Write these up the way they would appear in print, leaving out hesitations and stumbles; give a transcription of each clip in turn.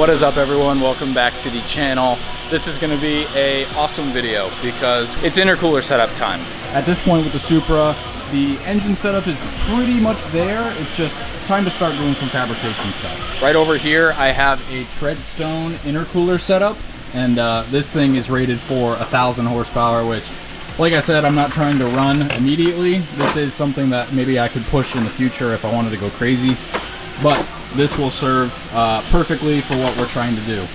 What is up, everyone? Welcome back to the channel. This is going to be a awesome video because it's intercooler setup time. At this point with the Supra, the engine setup is pretty much there. It's just time to start doing some fabrication stuff. Right over here, I have a Treadstone intercooler setup, and this thing is rated for 1,000 horsepower, which, like I said, I'm not trying to run immediately. This is something that maybe I could push in the future if I wanted to go crazy, but this will serve perfectly for what we're trying to do.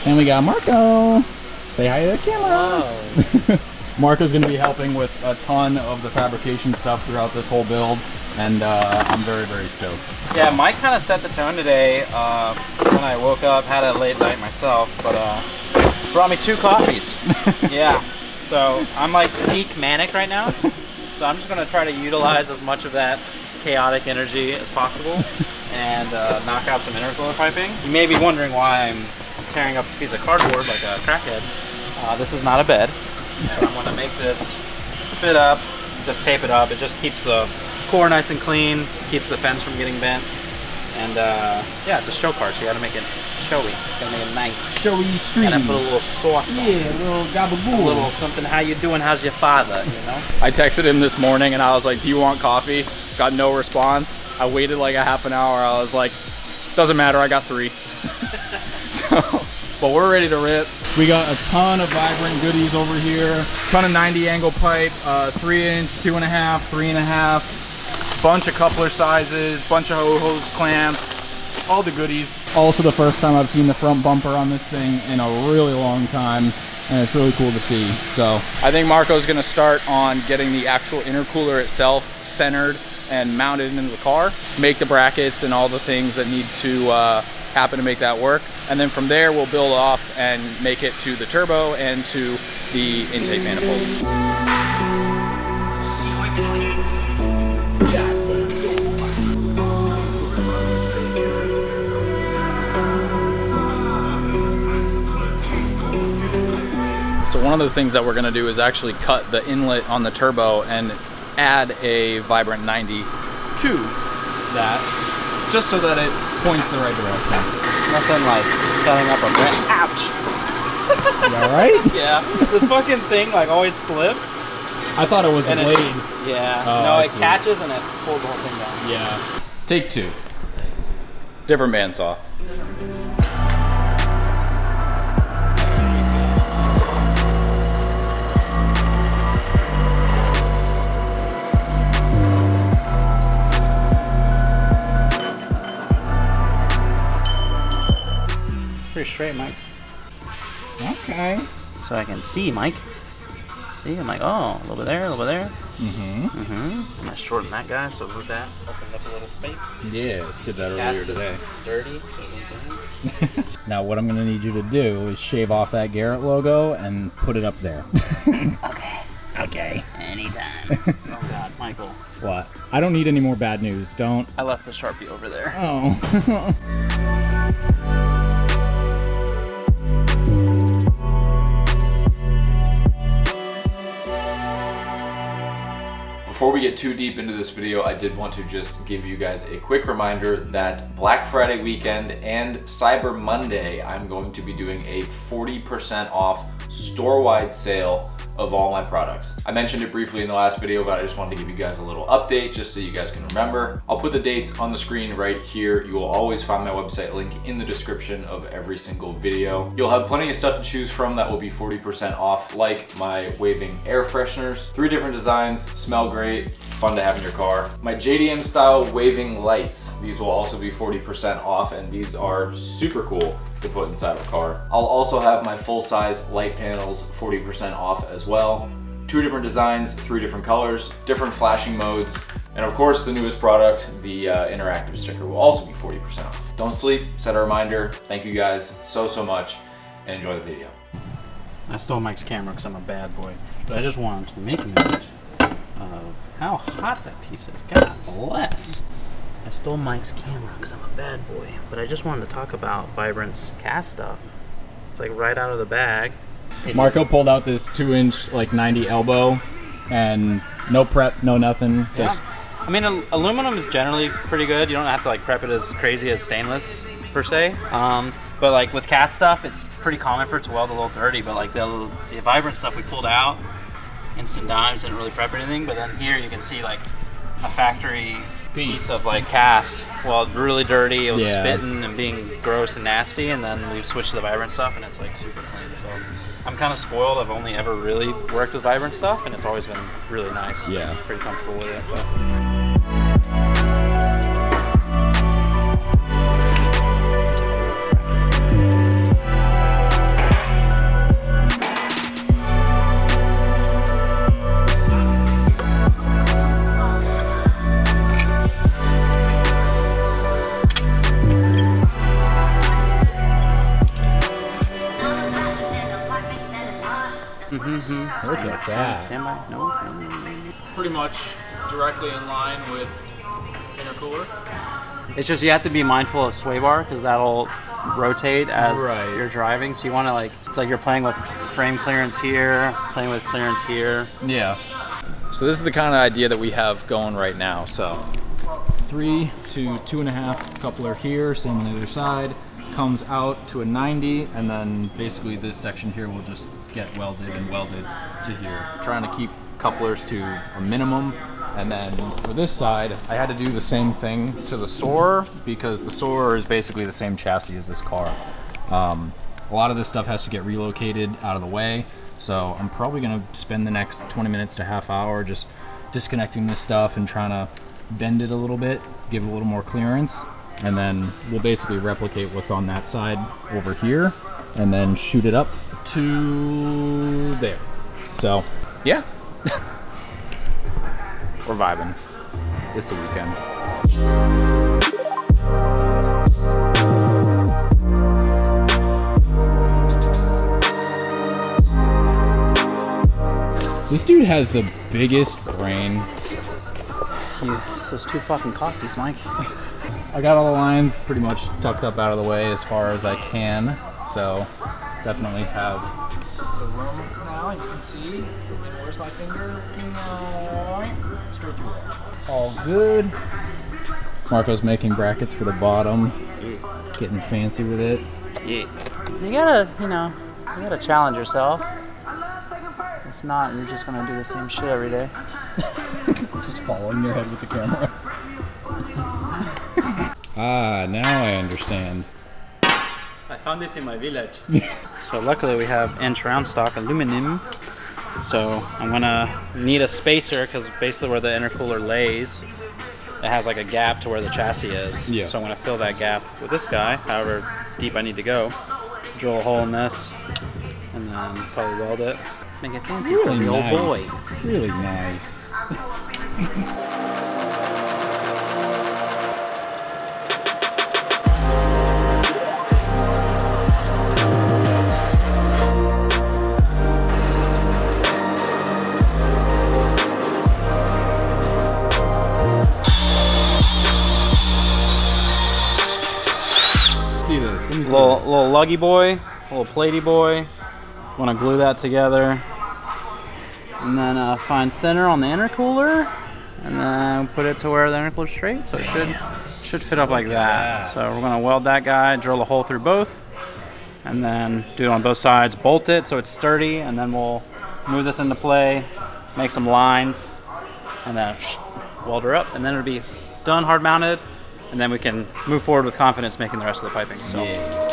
And we got Marco. Say hi to the camera. Marco's going to be helping with a ton of the fabrication stuff throughout this whole build, and I'm very, very stoked. Yeah, Mike kind of set the tone today when I woke up, had a late night myself, but brought me 2 coffees. Yeah, so I'm like peak manic right now, so I'm just going to try to utilize as much of that chaotic energy as possible and knock out some intercooler piping. You may be wondering why I'm tearing up a piece of cardboard like a crackhead. This is not a bed, but I'm going to make this fit up, just tape it up. It just keeps the core nice and clean, keeps the fence from getting bent, and yeah, it's a show car, so you got to make it showy. Gotta make it nice, showy, streamy. And I put a little sauce on it. Yeah, a little gabagoo. A little something. How you doing? How's your father? You know. I texted him this morning and I was like, "Do you want coffee?" Got no response. I waited like a half an hour. I was like, "Doesn't matter. I got 3." But we're ready to rip. We got a ton of vibrant goodies over here. Ton of 90 angle pipe, 3-inch, 2.5, 3.5. Bunch of coupler sizes, bunch of hose clamps, all the goodies. Also the first time I've seen the front bumper on this thing in a really long time, and it's really cool to see. So I think Marco's gonna start on getting the actual intercooler itself centered and mounted into the car, make the brackets and all the things that need to happen to make that work. And then from there, we'll build off and make it to the turbo and to the intake manifold. So one of the things that we're gonna do is actually cut the inlet on the turbo and add a Vibrant 90 to that, just so that it points the right direction. Nothing like setting up a branch. Ouch! You alright? Yeah. This fucking thing like always slips. I thought it was a blade. Yeah. Oh, no, I it see. catches and it pulls the whole thing down. Yeah. Take 2. Different bandsaw. Pretty straight, Mike. Okay. So I can see, Mike. See, I'm like, oh, a little bit there, a little bit there. Mm-hmm. I'm gonna shorten that guy, so move that, open up a little space. Yeah, let's do that earlier today. Dirty, so move that. Now what I'm gonna need you to do is shave off that Garrett logo and put it up there. Okay. Okay. Anytime. Oh God, Michael. What? I don't need any more bad news. Don't. I left the Sharpie over there. Oh. Before we get too deep into this video, I did want to just give you guys a quick reminder that Black Friday weekend and Cyber Monday, I'm going to be doing a 40% off store-wide sale of all my products. I mentioned it briefly in the last video, but I just wanted to give you guys a little update just so you guys can remember. I'll put the dates on the screen right here. You will always find my website link in the description of every single video. You'll have plenty of stuff to choose from that will be 40% off, like my waving air fresheners. 3 different designs, smell great, fun to have in your car. My JDM style waving lights. These will also be 40% off, and these are super cool to put inside of a car. I'll also have my full-size light panels 40% off as well. 2 different designs, 3 different colors, different flashing modes, and of course the newest product, the interactive sticker, will also be 40% off. Don't sleep, set a reminder. Thank you guys so much, and enjoy the video. I stole Mike's camera because I'm a bad boy, but I just wanted to make a note of how hot that piece is. God bless. I stole Mike's camera because I'm a bad boy, but I just wanted to talk about Vibrant's cast stuff. It's like right out of the bag. Marco pulled out this 2-inch like 90 elbow, and no prep, no nothing. Just I mean, aluminum is generally pretty good. You don't have to like prep it as crazy as stainless per se. But like with cast stuff, it's pretty common for it to weld a little dirty. But like the vibrant stuff we pulled out, instant dimes, didn't really prep or anything. But then here you can see like a factory piece of like cast. Well, really dirty. It was spitting and being gross and nasty. And then we switched to the vibrant stuff, and it's like super clean. So I'm kind of spoiled. I've only ever really worked with vibrant stuff, and it's always been really nice. Yeah, pretty comfortable with it. So. Look at that. Stand by. No. Pretty much directly in line with Intercooler. It's just you have to be mindful of sway bar because that'll rotate as you're driving. So you want to like, it's like you're playing with frame clearance here, playing with clearance here. Yeah. So this is the kind of idea that we have going right now. So 3 to 2.5 coupler here, same on the other side. Comes out to a 90, and then basically this section here will just get welded and welded to here. Trying to keep couplers to a minimum. And then for this side, I had to do the same thing to the Soarer because the Soarer is basically the same chassis as this car. A lot of this stuff has to get relocated out of the way. So I'm probably gonna spend the next 20 minutes to half hour just disconnecting this stuff and trying to bend it a little bit, give it a little more clearance. And then we'll basically replicate what's on that side over here and then shoot it up to there. So, yeah. We're vibing. This is the weekend. This dude has the biggest brain. It's those 2 fucking coffees, Mike. I got all the lines pretty much tucked up out of the way as far as I can, so definitely have The room now, you can see. Where's my finger? Straight through there. all good. Marco's making brackets for the bottom, getting fancy with it. Yeah. You gotta, you know, you gotta challenge yourself. If not, you're just gonna do the same shit every day. Just following your head with the camera. Ah, now I understand. I found this in my village. So luckily we have inch round stock aluminum. So I'm gonna need a spacer because basically where the intercooler lays, it has like a gap to where the chassis is. Yeah. So I'm gonna fill that gap with this guy, however deep I need to go. Drill a hole in this, and then probably weld it. Make it fancy for the old boy. Really nice. Little luggy boy, little platey boy. Want to glue that together, and then find center on the intercooler, and then put it to where the intercooler's straight. So it should fit up like that. So we're gonna weld that guy, drill a hole through both, and then do it on both sides. Bolt it so it's sturdy, and then we'll move this into play, make some lines, and then weld her up, and then it'll be done, hard mounted. And then we can move forward with confidence making the rest of the piping. So. Yeah.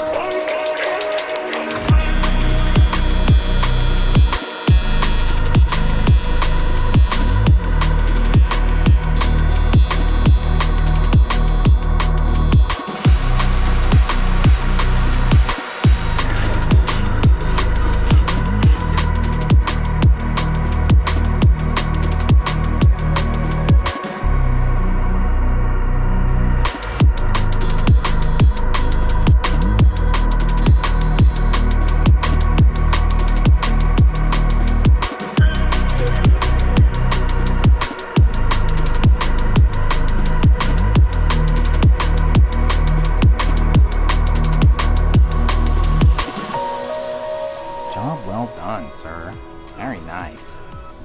Well done, sir. Very nice.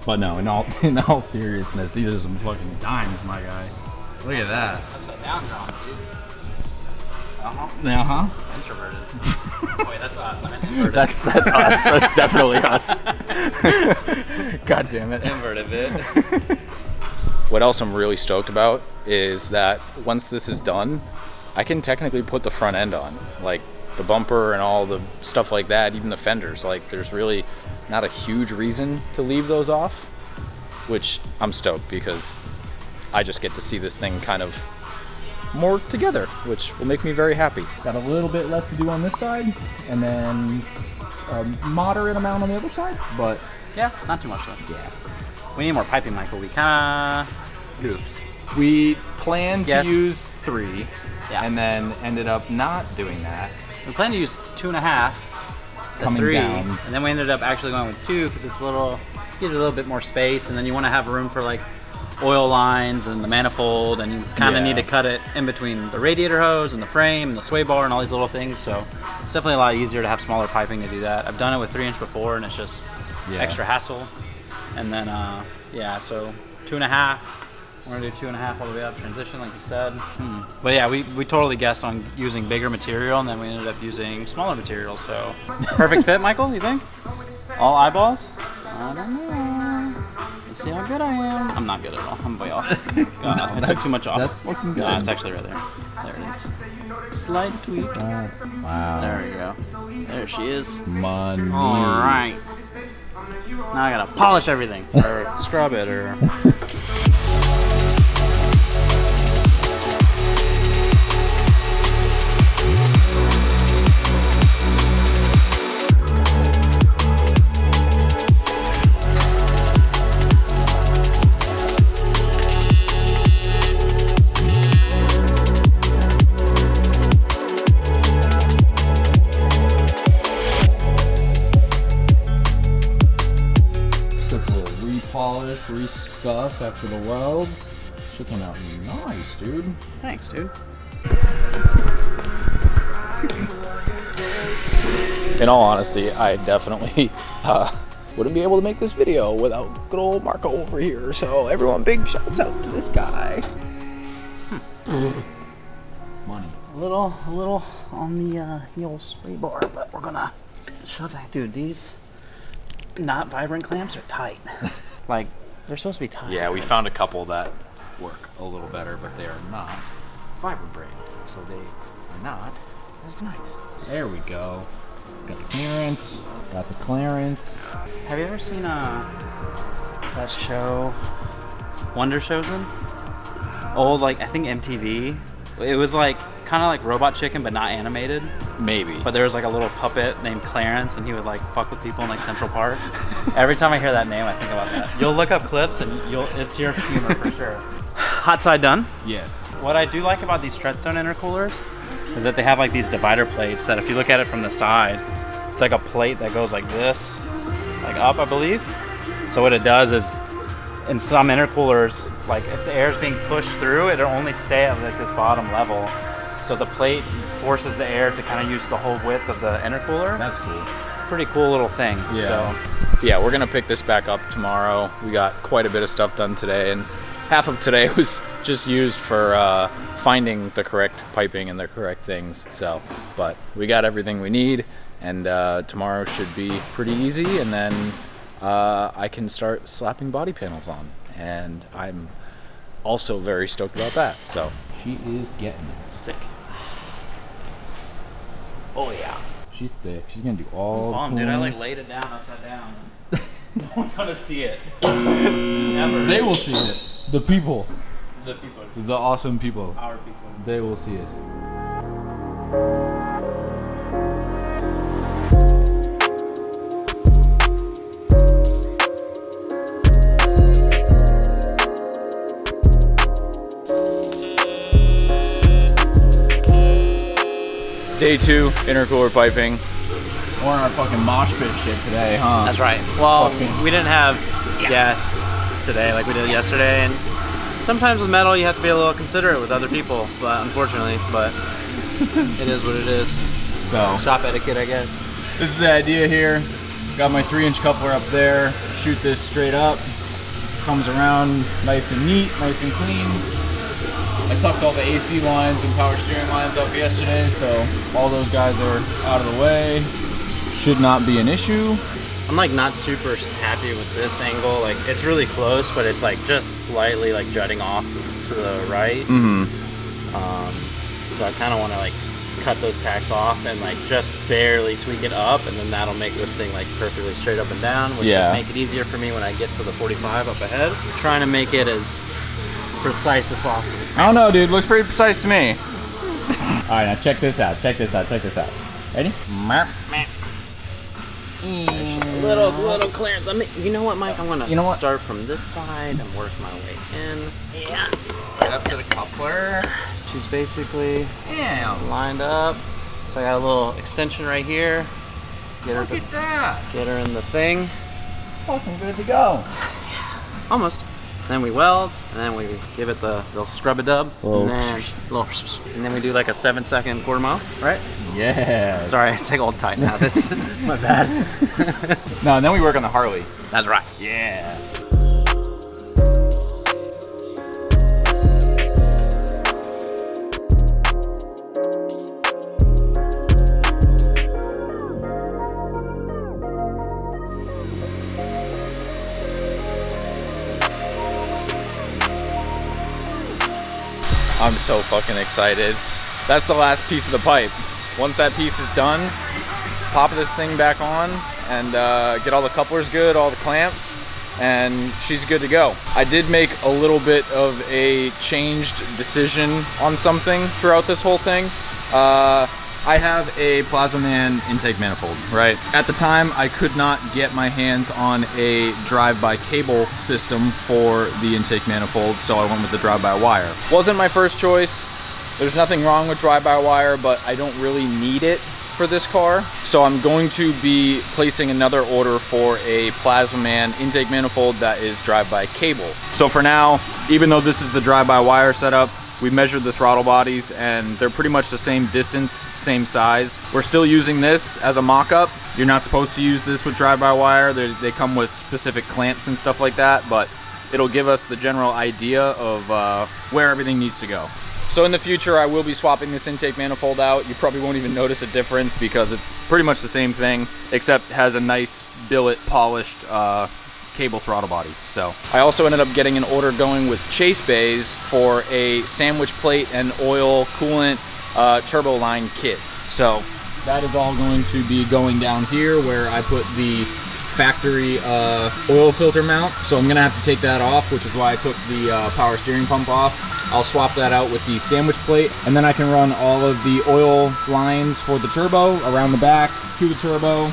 But no, in all seriousness, these are some fucking dimes, my guy. Look at that. Upside down drawings, dude. Introverted. Wait, that's us. I'm inverted. That's us. That's definitely us. God damn it. Inverted, bit. What else I'm really stoked about is that once this is done, I can technically put the front end on, like the bumper and all the stuff like that, even the fenders. Like, there's really not a huge reason to leave those off, which I'm stoked because I just get to see this thing kind of more together, which will make me very happy. Got a little bit left to do on this side, and then a moderate amount on the other side, but Yeah, not too much though. yeah. We need more piping, Michael. We kind of goofed. We planned Yes. to use 3, Yeah. and then ended up not doing that. We planned to use 2.5 to Coming 3, down. and then we ended up actually going with 2 because it's a little, gives it a little bit more space, and then you want to have room for like oil lines and the manifold, and you kind of Yeah. need to cut it in between the radiator hose and the frame and the sway bar and all these little things. So it's definitely a lot easier to have smaller piping to do that. I've done it with 3-inch before, and it's just extra hassle. And then yeah, so 2.5. We're gonna do 2.5 all the way up transition, like you said. But yeah, we totally guessed on using bigger material, and then we ended up using smaller material. So perfect fit, Michael. You think? All eyeballs? I don't know. Let's see how good I am. I'm not good at all. I'm way off. God, I took too much off. That's fucking good. No, it's actually right there. There it is. Slight tweak. Wow. There we go. There she is. Money. All right. Now I gotta polish everything, or scrub it, or. Repolish, re-scuff after the welds. Should come out nice, dude. Thanks, dude. In all honesty, I definitely wouldn't be able to make this video without good old Marco over here. So everyone, big shouts out to this guy. Money. A little on the old sway bar, but we're gonna shove that. Dude, these not vibrant clamps are tight. Like, they're supposed to be tight. Yeah, we found a couple that work a little better, but they are not Vibrant brand, so they are not as nice. There we go. Got the clearance. Got the clearance. Have you ever seen that show, Wonder Chosen? Old, like, I think MTV. It was like kind of like Robot Chicken, but not animated. Maybe. But there was like a little puppet named Clarence, and he would like fuck with people in like Central Park. Every time I hear that name, I think about that. You'll look up clips, and it's your humor for sure. Hot side done. Yes. What I do like about these Treadstone intercoolers is that they have like these divider plates that if you look at it from the side, it's like a plate that goes like this, like up, I believe. So what it does is, in some intercoolers, like if the air is being pushed through, it'll only stay at like this bottom level. So the plate forces the air to kind of use the whole width of the intercooler. That's cool. Pretty cool little thing. Yeah. So Yeah, we're gonna pick this back up tomorrow. We got quite a bit of stuff done today, and half of today was just used for finding the correct piping and the correct things. So, but we got everything we need, and tomorrow should be pretty easy, and then I can start slapping body panels on, and I'm also very stoked about that. So she is getting sick. Oh yeah. She's thick. She's gonna do all. Bomb, dude. I like laid it down upside down. No one's gonna see it. Never. They will see it. The people. The people. The awesome people. Our people. They will see it. Day 2, intercooler piping. We're on our fucking mosh pit shit today, huh? That's right. Well, Fucking- we didn't have gas today like we did yesterday, and sometimes with metal you have to be a little considerate with other people, but unfortunately, but it is what it is. So, Shop etiquette, I guess. this is the idea here. Got my 3-inch coupler up there. Shoot this straight up. Comes around nice and neat, nice and clean. I tucked all the AC lines and power steering lines up yesterday, so all those guys are out of the way. Should not be an issue. I'm like not super happy with this angle. Like it's really close, but it's like just slightly like jutting off to the right. So I kind of want to like cut those tacks off and like just barely tweak it up, and then that'll make this thing like perfectly straight up and down, which will make it easier for me when I get to the 45 up ahead. I'm trying to make it as precise as possible. I don't know, dude. Looks pretty precise to me. All right, now check this out. Check this out. Check this out. Ready? Little clearance. I mean, you know what, Mike? I'm gonna start from this side and work my way in. Yeah. Right up to the coupler. She's basically lined up. So I got a little extension right here. Look at that. Get her in the thing. Fucking good to go. Almost. Then we weld, and then we give it the little scrub-a-dub, and then we do like a 7-second quarter mile, right? Yeah. Sorry, it's like old Titan habits. My bad. No, and then we work on the Harley. That's right. Yeah. I'm so fucking excited. That's the last piece of the pipe. Once that piece is done, pop this thing back on and get all the couplers good, all the clamps, and she's good to go. I did make a little bit of a changed decision on something throughout this whole thing. I have a Plasma Man intake manifold, right? At the time, I could not get my hands on a drive-by cable system for the intake manifold, so I went with the drive-by-wire. Wasn't my first choice. There's nothing wrong with drive-by-wire, but I don't really need it for this car. So I'm going to be placing another order for a Plasma Man intake manifold that is drive-by cable. So for now, even though this is the drive-by-wire setup, we measured the throttle bodies and they're pretty much the same distance, same size. We're still using this as a mock-up. You're not supposed to use this with drive-by-wire. They come with specific clamps and stuff like that, but it'll give us the general idea of where everything needs to go. So in the future, I will be swapping this intake manifold out. You probably won't even notice a difference because it's pretty much the same thing, except has a nice billet polished cable throttle body. So I also ended up getting an order going with Chase Bays for a sandwich plate and oil coolant turbo line kit. So that is all going to be going down here where I put the factory oil filter mount. So I'm gonna have to take that off, which is why I took the power steering pump off. I'll swap that out with the sandwich plate, and then I can run all of the oil lines for the turbo around the back to the turbo,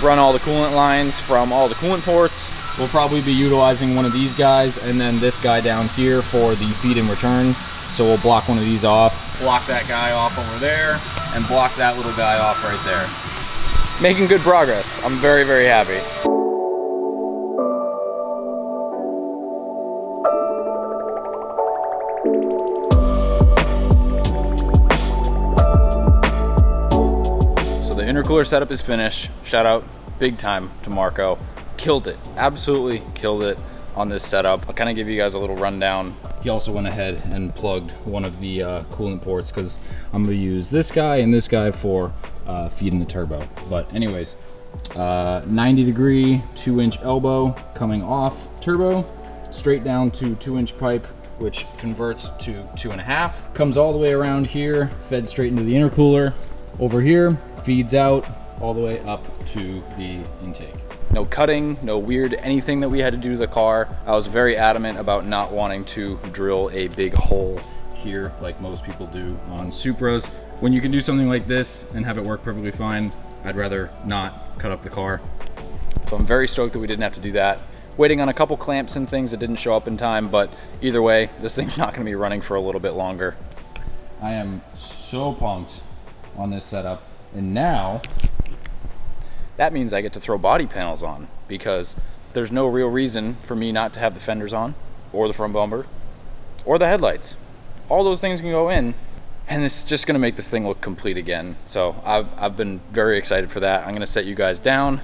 run all the coolant lines from all the coolant ports. We'll probably be utilizing one of these guys and then this guy down here for the feed and return. So we'll block one of these off, block that guy off over there, and block that little guy off right there. Making good progress. I'm very, very happy. So the intercooler setup is finished. Shout out big time to Marco. Killed it, absolutely killed it on this setup. I'll kind of give you guys a little rundown. He also went ahead and plugged one of the coolant ports because I'm gonna use this guy and this guy for feeding the turbo. But anyways, 90-degree 2-inch elbow coming off turbo, straight down to 2-inch pipe, which converts to 2.5. Comes all the way around here, fed straight into the intercooler. Over here, feeds out all the way up to the intake. No cutting, no weird anything that we had to do to the car. I was very adamant about not wanting to drill a big hole here like most people do on Supras. When you can do something like this and have it work perfectly fine, I'd rather not cut up the car. So I'm very stoked that we didn't have to do that. Waiting on a couple clamps and things that didn't show up in time, but either way, this thing's not gonna be running for a little bit longer. I am so pumped on this setup. And now, that means I get to throw body panels on because there's no real reason for me not to have the fenders on or the front bumper or the headlights. All those things can go in and it's just gonna make this thing look complete again. So I've been very excited for that. I'm gonna set you guys down,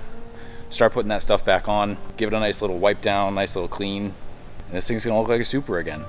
start putting that stuff back on, give it a nice little wipe down, nice little clean, and this thing's gonna look like a Supra again.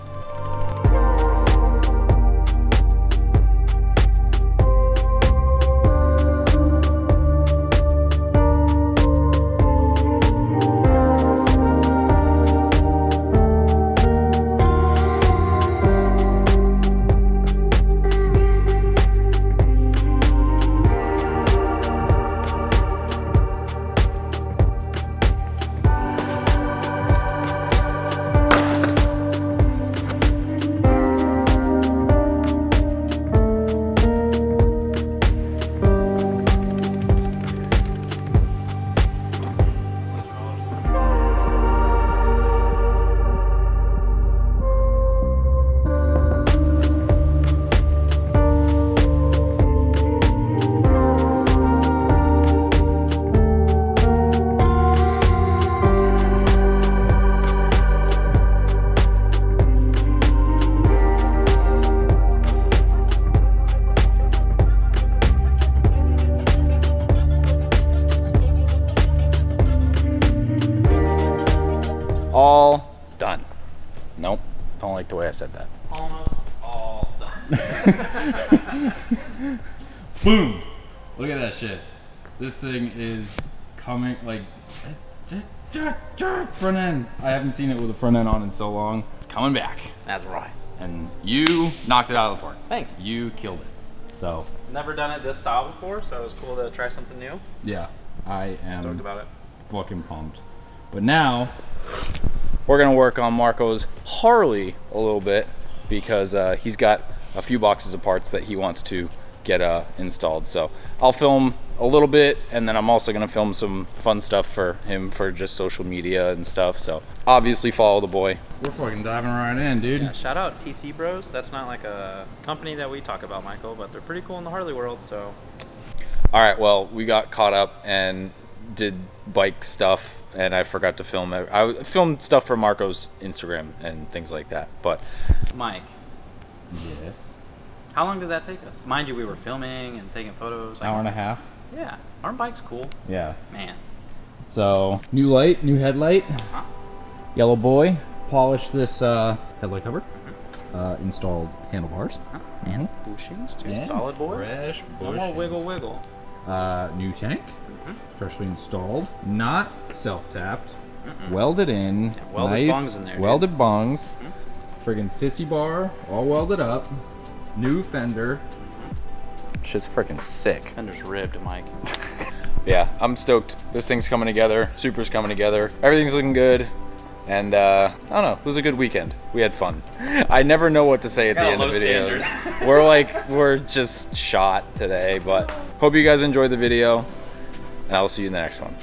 like the way I said that. Almost all done. Boom! Look at that shit. This thing is coming, like, front end. I haven't seen it with a front end on in so long. It's coming back. That's right. And you knocked it out of the park. Thanks. You killed it. So. Never done it this style before, so it was cool to try something new. Yeah, I am Stoked about it. fucking pumped. But now, we're gonna work on Marco's Harley a little bit because he's got a few boxes of parts that he wants to get installed. So I'll film a little bit, and then I'm also gonna film some fun stuff for him for just social media and stuff. So obviously follow the boy. We're fucking diving right in, dude. Yeah, shout out TC Bros. That's not like a company that we talk about, Michael, but they're pretty cool in the Harley world, so. All right, well, we got caught up and did bike stuff, and I forgot to film it. I filmed stuff for Marco's Instagram and things like that, but. Mike. Yes. How long did that take us? Mind you, we were filming and taking photos. Hour and a half. Yeah. Aren't bikes cool? Yeah. Man. So, new light, new headlight. Yellow boy. Polished this headlight cover. Installed handlebars. And bushings too. And solid boys. fresh No more wiggle wiggle. New tank. Freshly installed. Not self-tapped. Welded in. Yeah, welded bungs in there, Welded bungs. Friggin' sissy bar. All welded up. New fender. Shit's freaking sick. Fender's ribbed, Mike. Yeah, I'm stoked. This thing's coming together. Supra's coming together. Everything's looking good. And I don't know, it was a good weekend. We had fun. I never know what to say at the end of videos. We're just shot today, but hope you guys enjoyed the video, and I'll see you in the next one.